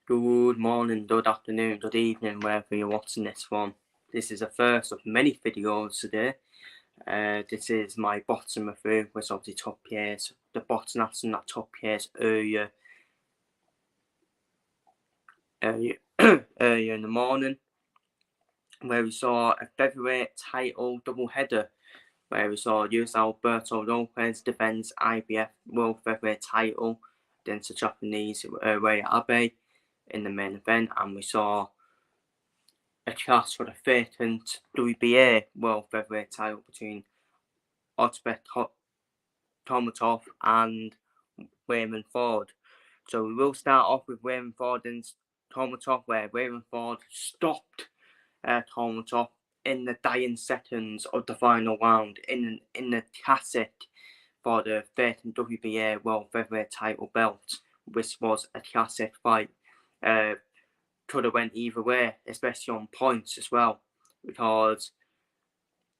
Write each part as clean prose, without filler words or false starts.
Good morning, good afternoon, good evening, wherever you're watching this from. This is the first of many videos today. This is my bottom review, which of the top players, the bottom half and that top players earlier in the morning, where we saw a featherweight title double header, where we saw Alberto Lopez defends IBF World Featherweight title against the Japanese Reiya in the main event, and we saw a clash for the vacant WBA World Featherweight title between Otabek, Kholmatov and Raymond Ford. So we will start off with Raymond Ford and Kholmatov, where Raymond Ford stopped Kholmatov in the dying seconds of the final round in the classic for the vacant WBA World Featherweight title belt, which was a classic fight. Could have went either way, especially on points as well, because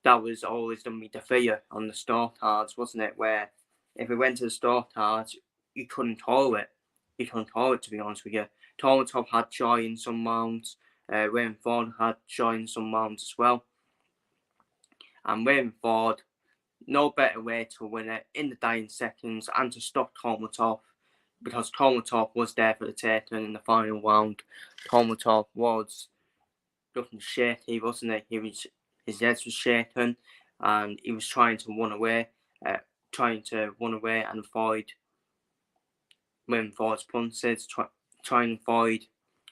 that was always done with the fear on the start cards, wasn't it? Where if it went to the start cards, you couldn't call it. You couldn't call it, to be honest with you. Kholmatov had joy in some rounds. Raymond Ford had joy in some rounds as well. And Raymond Ford, no better way to win it in the dying seconds and to stop Kholmatov, because Kholmatov was there for the taking in the final round. Kholmatov was looking shaky, wasn't he? His head was shaken, and he was trying to run away and avoid Raymond Ford's punches, trying to avoid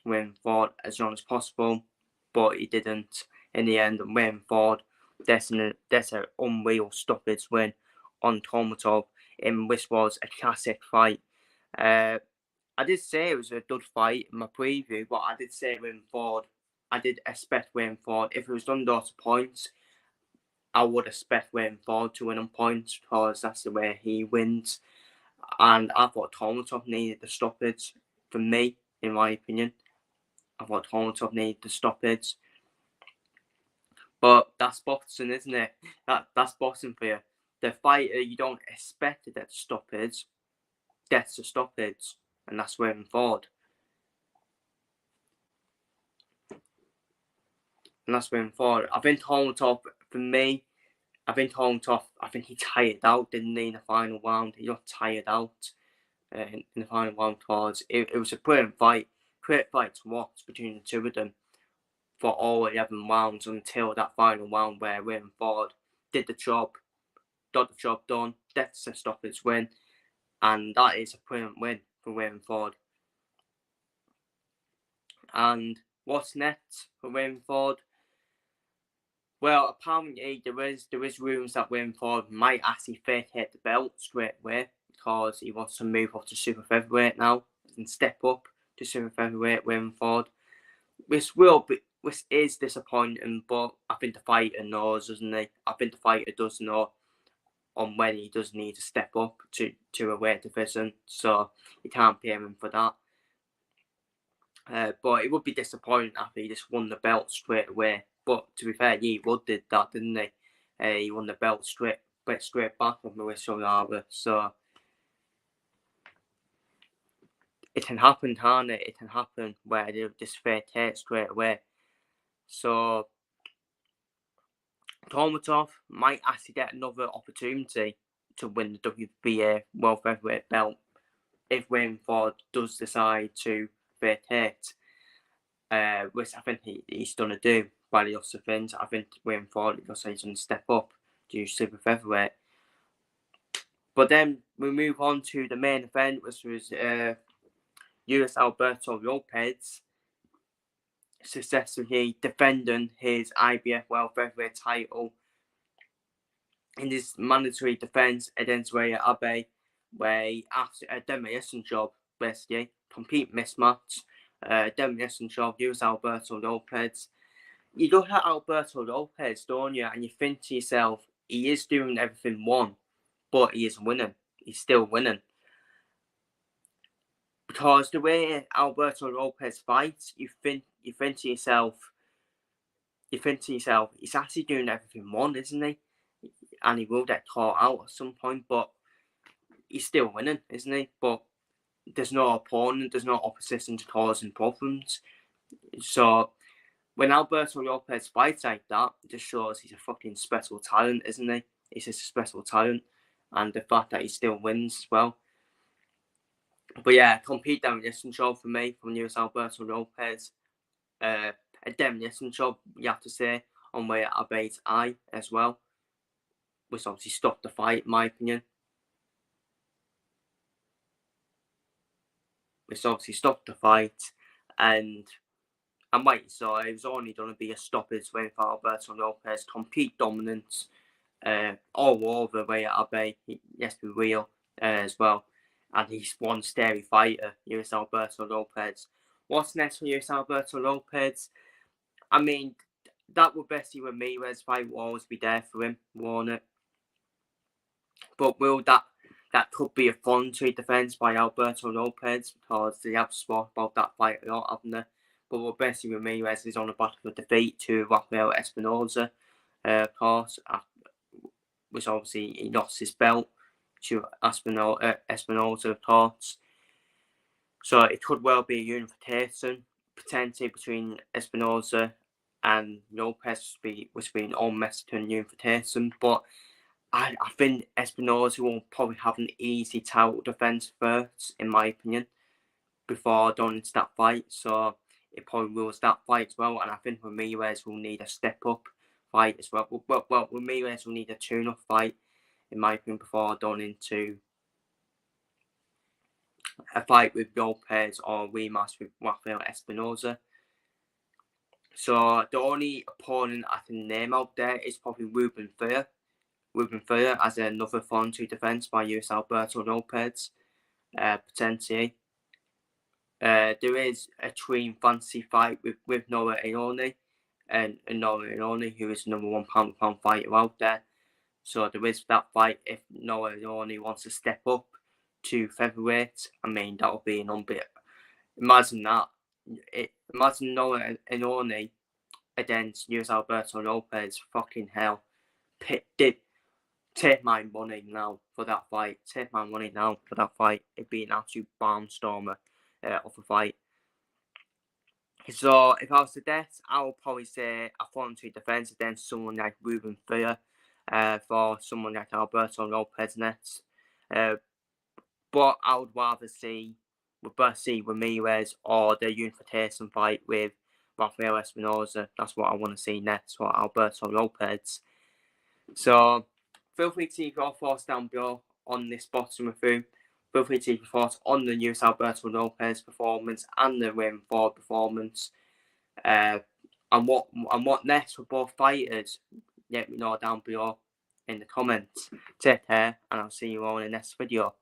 Raymond Ford as long as possible, but he didn't. In the end, Raymond Ford, that's an unreal stoppage win on Kholmatov, in which was a classic fight. I did say it was a good fight in my preview, but I did say Raymond Ford. I did expect Raymond Ford. If it was done to points, I would expect Raymond Ford to win on points, because that's the way he wins. And I thought Kholmatov needed the stoppage. For me, in my opinion, I thought Kholmatov needed the stoppage. But that's boxing, isn't it? That's boxing for you. The fighter you don't expect to get the stoppage gets the stoppage, and that's Raymond Ford. And that's Raymond Ford. I think Kholmatov, for me, I think he tired out, didn't he, in the final round? He got tired out in the final round, because it was a brilliant fight. Great fight to watch between the two of them for all 11 rounds until that final round where Raymond Ford did the job, got the job done, that's a stoppage win, and that is a brilliant win for Raymond Ford. And what's next for Raymond Ford? Well, apparently there is rumours that Raymond Ford might actually vacate the belt straight away, because he wants to move up to super featherweight now and step up to super featherweight. Raymond Ford, which is disappointing, but I think the fighter knows, doesn't he? I think the fighter does know on when he does need to step up to a weight division, so you can't blame him for that. But it would be disappointing after he just won the belt straight away. But to be fair, he Wood did that, didn't he? He won the belt straight back from Mauricio Lara. So it can happen, can't it? It can happen where they just vacate straight away. So Kholmatov might actually get another opportunity to win the WBA World Featherweight belt if Raymond Ford does decide to vacate, which I think he's going to do by the looks of things. I think Raymond Ford he's going to step up to super featherweight. But then we move on to the main event, which was Alberto Lopez successfully defending his IBF World Featherweight title in his mandatory defense against Reiya, where after a demolition job, basically, complete mismatch, demolition job, Alberto Lopez. You look at Alberto Lopez, don't you, and you think to yourself, he is doing everything wrong, but he is winning. He's still winning. Because the way Alberto Lopez fights, you think to yourself, he's actually doing everything wrong, isn't he? And he will get caught out at some point, but he's still winning, isn't he? But there's no opponent, there's no opposition to causing problems. So when Alberto Lopez fights like that, it just shows he's a fucking special talent, isn't he? He's just a special talent, and the fact that he still wins as well. But yeah, complete demolition job for me from US Alberto Lopez. A demolition job, you have to say, on Reiya Abe's eye as well, which obviously stopped the fight, in my opinion. Which obviously stopped the fight, and like you saw, it was only going to be a stoppage win for Alberto Lopez. Complete dominance all over Reiya Abe. Yes, be real as well. And he's one scary fighter, US Alberto Lopez. What's next for US Alberto Lopez? I mean, that would basically with Ramirez fight will always be there for him, won't it? But will that could be a voluntary defence by Alberto Lopez, because they have spoke about that fight a lot, haven't they? But what basically Ramirez is on the back of a defeat to Rafael Espinosa, of course, which obviously he lost his belt to Espinosa, of course. So it could well be a unification, potentially between Espinosa and Lopez, which would be an all-Mexican unification. But I think Espinosa will probably have an easy title defence first, in my opinion, before going into that fight. So it probably rules that fight as well. And I think Ramirez will need a step-up fight as well. Well, Ramirez will need a tune-up fight, in my opinion, before going into a fight with Lopez or a rematch with Rafael Espinosa. So the only opponent I can name out there is probably Ruben Fea. Ruben Fea as another voluntary defence by US Alberto Lopez, potentially. There is a dream fantasy fight with Noah Ioane, and Noah Ioane, who is the number one pound-for-pound fighter out there. So there is that fight if Noah Ioane wants to step up to featherweight. I mean, that would be an unbeat. Imagine that. Imagine Noah Ioane against US Alberto Lopez. Fucking hell. Take my money now for that fight. Take my money now for that fight. It'd be an absolute barnstormer of a fight. So if I was to guess, I would probably say a voluntary defence against someone like Ruben Fea for someone like Alberto Lopez next. But I would rather see Ramirez or the unification fight with Rafael Espinosa. That's what I want to see next for Alberto Lopez. So feel free to leave your thoughts down below on this boxing review. Feel free to leave your thoughts on the US Alberto Lopez performance and the Raymond Ford performance. And what next for both fighters. Let me know down below in the comments. Take care, and I'll see you all in the next video.